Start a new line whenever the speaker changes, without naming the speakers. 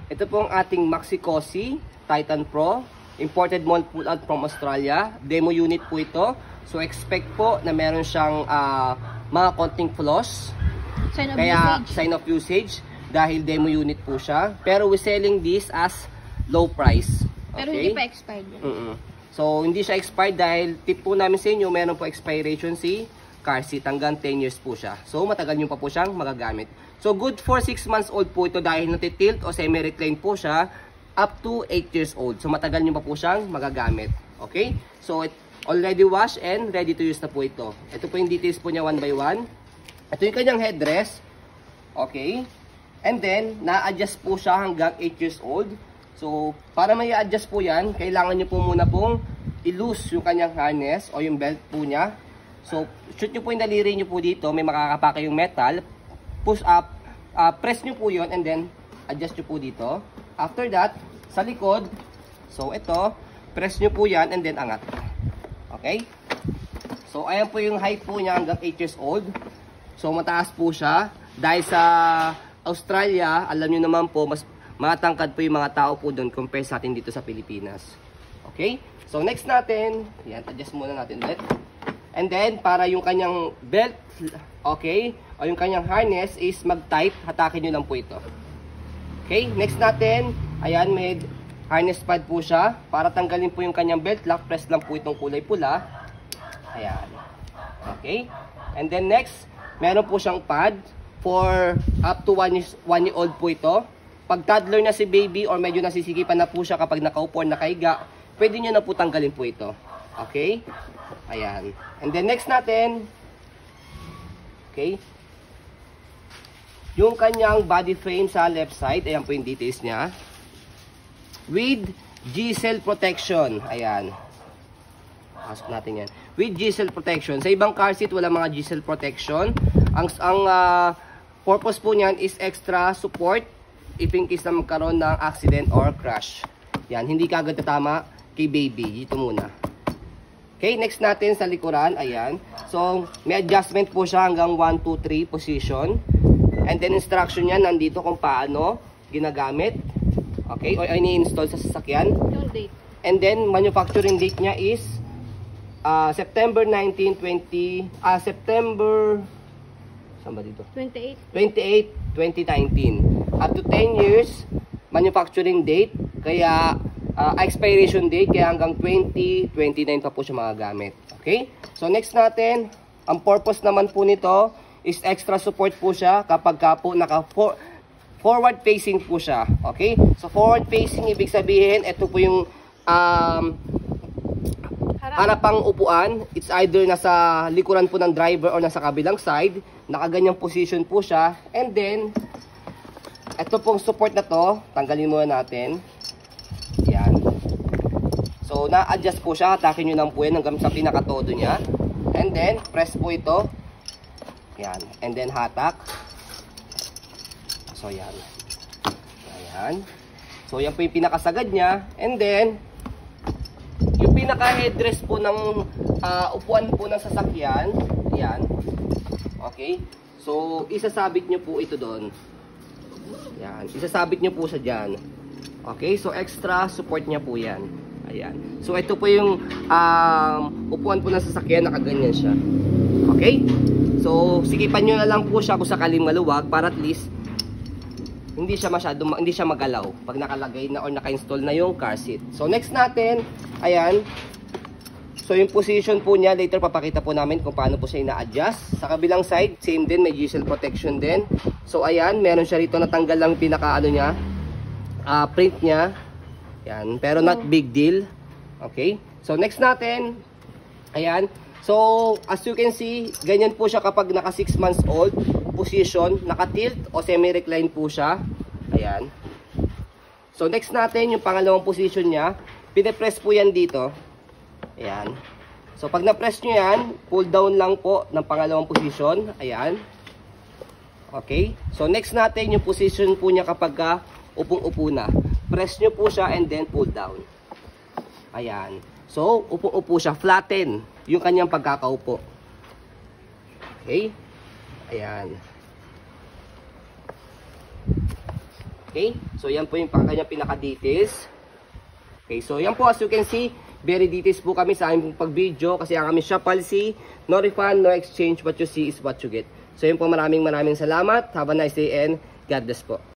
Ito po ang ating Maxi-Cosi Titan Pro. Imported mold pull-out from Australia. Demo unit po ito. So expect po na meron siyang mga konting flaws. Sign of usage. Dahil demo unit po siya. Pero we're selling this as low price. Okay?
Pero hindi pa expired.
So hindi siya expired dahil tip po namin sa inyo, meron po expiration si car seat. Hanggang 10 years po siya. So matagal nyo pa po siyang magagamit. So good for 6 months old po ito dahil natitilt o semi-recline po siya up to 8 years old. So matagal nyo pa po siyang magagamit. Okay? So it already washed and ready to use na po ito. Ito po yung details po niya one by one. Ito yung kanyang headrest. Okay? And then, na-adjust po siya hanggang 8 years old. So, para may adjust po yan, kailangan nyo po muna pong i-loose yung kanyang harness o yung belt po niya. So, shoot nyo po yung daliri nyo po dito, may makakapaka yung metal. Push up, press nyo po yun and then adjust nyo po dito. After that, sa likod, so ito, press nyo po yan and then angat. Okay? So, ayan po yung height po niya hanggang 8 years old. So, mataas po siya. Dahil sa Australia, alam nyo naman po, mas matangkad po yung mga tao po doon compare sa atin dito sa Pilipinas. Okay? So, next natin, yan, adjust muna natin ulit. And then, para yung kanyang belt, okay, o yung kanyang harness is mag-tight, hatakin nyo lang po ito. Okay? Next natin, ayan, may harness pad po siya. Para tanggalin po yung kanyang belt lock, press lang po itong kulay pula. Ayan. Okay? And then next, meron po siyang pad for up to 1 year old po ito. Pag toddler na si baby or medyo nasisikipan na po siya kapag nakaupo or nakahiga, pwede nyo na po tanggalin po ito. Okay? Ayan. And then next natin, okay, yung kanyang body frame sa left side, ayan po yung details niya. With G-cell protection. Ayan. Pasok natin yan. With G-cell protection. Sa ibang car seat, wala mga G-cell protection. Ang purpose po niyan is extra support if in case na magkaroon ng accident or crash. Yan, hindi ka agad tatama kay baby. Dito muna. Okay, next natin sa likuran. Ayan. So, may adjustment po siya hanggang 1, 2, 3 position. And then instruction niya nandito kung paano ginagamit. Okay, o ini-install sa sasakyan.
Yung date. And
then, manufacturing date niya is September 19, 20, September, saan ba dito? 28, 2019. Up to 10 years, manufacturing date, kaya expiration date, kaya hanggang 2029 pa po siya magagamit. Okay? So next natin, ang purpose naman po nito is extra support po siya kapag ka po forward facing po siya. Okay? So forward facing, ibig sabihin, ito po yung harapang upuan. It's either nasa likuran po ng driver or nasa kabilang side. Nakaganyang position po siya. And then, ito pong support na to, tanggalin muna natin. Yan. So, na-adjust po siya. Hatakin nyo lang po yan hanggang sa pinakatodo niya. And then, press po ito. Yan. And then, hatak. So, yan. Ayan. So, yan po yung pinakasagad niya. And then, yung pinaka-headrest po ng upuan po ng sasakyan. Yan. Okay. So, isasabit nyo po ito doon. Yan. Isasabit nyo po sa dyan. Okay. So, extra support niya po yan. Ayan. So, ito po yung upuan po ng sasakyan. Nakaganyan siya. Okay. So, sikipan nyo na lang po siya kung sakaling maluwag para at least hindi siya magalaw pag nakalagay na or naka-install na yung car seat. So next natin, ayan. So yung position po niya, later papakita po namin kung paano po siya ina-adjust. Sa kabilang side, same din, may G-cell protection din. So ayan, meron siya rito natanggal lang pinaka niya, print niya. Ayan, pero not big deal. Okay? So next natin, ayan. So as you can see, ganyan po siya kapag naka 6 months old. Position, naka-tilt o semi-recline po siya. Ayan. So next natin, yung pangalawang position niya, pine-press po yan dito. Ayan. So pag na-press nyo yan, pull down lang po ng pangalawang position. Ayan. Okay. So next natin, yung position po niya kapag upong-upo na. Press nyo po siya and then pull down. Ayan. So upong-upo siya, flatten yung kanyang pagkakaupo. Okay. Ayan. Okay? So yan po yung kanyang pinaka-details. Okay, so yan po as you can see, very details po kami sa aming pag-video kasi ang aming shop policy, no refund, no exchange, what you see is what you get. So yun po, maraming salamat. Have a nice day and God bless po.